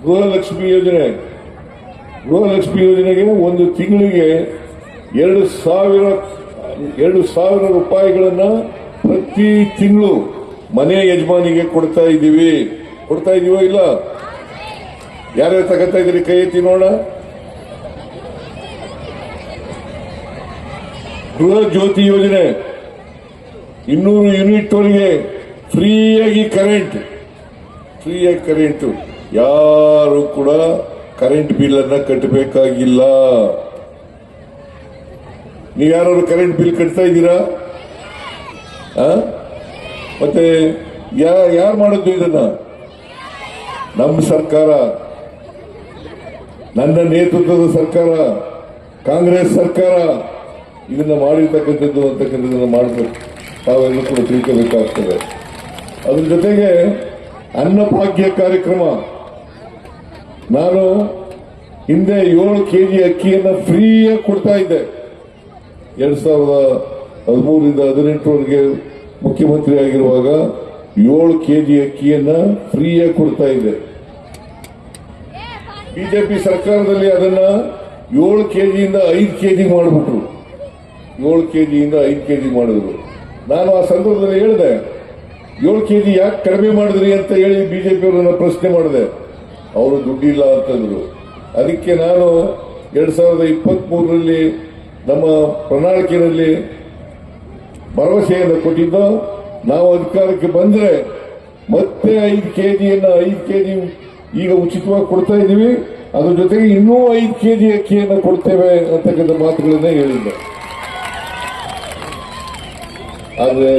ಗೃಹಲಕ್ಷ್ಮಿ ಯೋಜನೆ ಯೋಜನೆಗೆ ಒಂದು ತಿಂಗಳಿಗೆ 2,000 ರೂಪಾಯಿಗಳನ್ನ ಪ್ರತಿ ತಿಂಗಳು ಮನೆ ಯಜಮಾನಿಗೆ ಕೊಡ್ತಾ ಇದೀವೋ ಇಲ್ಲ? ಯಾರ್ಯಾರು ತಗೋತಾ ಇದ್ರಿ ಕೈ ಎತ್ತಿ ನೋಡ. ಗೃಹ ಜ್ಯೋತಿ ಯೋಜನೆ 200 ಯೂನಿಟ್ ವರೆಗೆ ಫ್ರೀಯಾಗಿ ಕರೆಂಟ್ ಯಾರು ಕೂಡ ಕರೆಂಟ್ ಬಿಲ್ ಅನ್ನ ಕಟ್ಟಬೇಕಾಗಿಲ್ಲ. ನೀವು ಯಾರು ಕರೆಂಟ್ ಬಿಲ್ ಕಟ್ತಾ ಇದ್ದೀರಾ? ಮತ್ತೆ ಯಾರು ಮಾಡಿದ್ದು ಇದನ್ನ? ನಮ್ಮ ಸರ್ಕಾರ, ನನ್ನ ನೇತೃತ್ವದ ಸರ್ಕಾರ, ಕಾಂಗ್ರೆಸ್ ಸರ್ಕಾರ ಇದನ್ನ ಮಾಡಿರ್ತಕ್ಕಂಥದ್ದು ಅಂತಕ್ಕಂಥದ್ದನ್ನ ಮಾಡಬೇಕು. ತಾವೆಲ್ಲರೂ ಕೂಡ ತಿಳ್ಕೋಬೇಕಾಗ್ತದೆ. ಅದ್ರ ಜೊತೆಗೆ ಅನ್ನಭಾಗ್ಯ ಕಾರ್ಯಕ್ರಮ, ನಾನು ಹಿಂದೆ 7 kg ಅಕ್ಕಿಯನ್ನ ಫ್ರೀಯಾಗಿ ಕೊಡ್ತಾ ಇದ್ದೆ. 2013ರಿಂದ 2018ವರೆಗೆ ಮುಖ್ಯಮಂತ್ರಿ ಆಗಿರುವಾಗ 7 kg ಅಕ್ಕಿಯನ್ನ ಫ್ರೀಯಾಗಿ ಕೊಡ್ತಾ ಇದ್ದೆ. ಬಿಜೆಪಿ ಸರ್ಕಾರದಲ್ಲಿ ಅದನ್ನ 7 kgಯಿಂದ 5 kg ಮಾಡಿಬಿಟ್ರು. 7 kgಯಿಂದ 5 kg ಮಾಡಿದ್ರು. ನಾನು ಆ ಸಂದರ್ಭದಲ್ಲಿ ಹೇಳಿದೆ, 7 kg ಯಾಕೆ ಕಡಿಮೆ ಮಾಡಿದ್ರಿ ಅಂತ ಹೇಳಿ ಬಿಜೆಪಿಯವರನ್ನ ಪ್ರಶ್ನೆ ಮಾಡಿದೆ. ಅವರು ದುಡ್ಡಿಲ್ಲ ಅಂತಂದ್ರು. ಅದಕ್ಕೆ ನಾನು 2023ರಲ್ಲಿ ನಮ್ಮ ಪ್ರಣಾಳಿಕೆಯಲ್ಲಿ ಭರವಸೆಯನ್ನು ಕೊಟ್ಟಿದ್ದು, ನಾವು ಅಧಿಕಾರಕ್ಕೆ ಬಂದ್ರೆ ಮತ್ತೆ 5 kgಯನ್ನ 5 kg ಈಗ ಉಚಿತವಾಗಿ ಕೊಡ್ತಾ ಇದೀವಿ. ಅದ್ರ ಜೊತೆಗೆ ಇನ್ನೂ 5 kg ಅಕ್ಕಿಯನ್ನು ಕೊಡ್ತೇವೆ ಅಂತಕ್ಕಂಥ ಮಾತುಗಳನ್ನ ಹೇಳಿದ್ದೆ. ಆದರೆ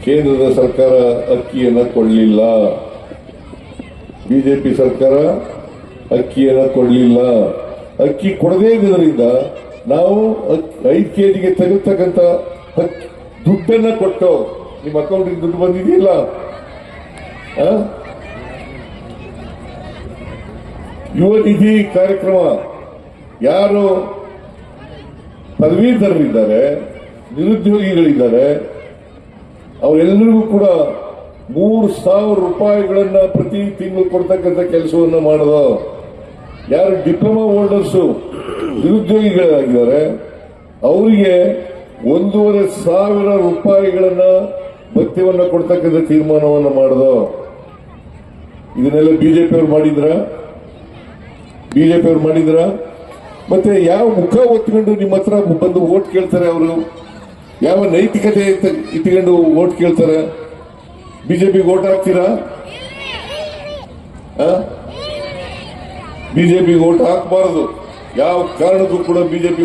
ಕೇಂದ್ರದ ಸರ್ಕಾರ ಅಕ್ಕಿಯನ್ನು ಕೊಡಲಿಲ್ಲ, ಬಿಜೆಪಿ ಸರ್ಕಾರ ಅಕ್ಕಿಯನ್ನು ಕೊಡಲಿಲ್ಲ. ಅಕ್ಕಿ ಕೊಡದೇ ಇದ್ದರಿಂದ ನಾವು 5 kgಗೆ ತೆಗೆತಕ್ಕಂಥ ದುಡ್ಡನ್ನ ಕೊಟ್ಟು, ನಿಮ್ಮ ಅಕೌಂಟ್ಗೆ ದುಡ್ಡು ಬಂದಿದೆಯಲ್ಲ, ಯುವ ನಿಧಿ ಕಾರ್ಯಕ್ರಮ, ಯಾರು ಪದವೀಧರರಿದ್ದಾರೆ, ನಿರುದ್ಯೋಗಿಗಳಿದ್ದಾರೆ, ಅವರೆಲ್ಲರಿಗೂ ಕೂಡ 3,000 ರೂಪಾಯಿಗಳನ್ನ ಪ್ರತಿ ತಿಂಗಳು ಕೊಡ್ತಕ್ಕಂಥ ಕೆಲಸವನ್ನು ಮಾಡೋದು. ಯಾರು ಡಿಪ್ಲೊಮಾ ಹೋಲ್ಡರ್ಸು ನಿರುದ್ಯೋಗಿಗಳಾಗಿದ್ದಾರೆ ಅವರಿಗೆ 1,500 ರೂಪಾಯಿಗಳನ್ನ ಭತ್ಯವನ್ನು ಕೊಡ್ತಕ್ಕಂಥ ತೀರ್ಮಾನವನ್ನು ಮಾಡೋದು. ಇದನ್ನೆಲ್ಲ ಬಿಜೆಪಿಯವರು ಮಾಡಿದ್ರ? ಮತ್ತೆ ಯಾವ ಮುಖ ಒತ್ಕೊಂಡು ನಿಮ್ಮ ಹತ್ರ ಬಂದು ವೋಟ್ ಕೇಳ್ತಾರೆ? ಅವರು ಯಾವ ನೈತಿಕತೆ ಇಟ್ಕೊಂಡು ವೋಟ್ ಕೇಳ್ತಾರೆ? ಬಿಜೆಪಿಗೆ ವೋಟ್ ಹಾಕ್ತೀರಾ? ಬಿಜೆಪಿಗೆ ವೋಟ್ ಹಾಕಬಾರದು. ಯಾವ ಕಾರಣಕ್ಕೂ ಕೂಡ ಬಿಜೆಪಿ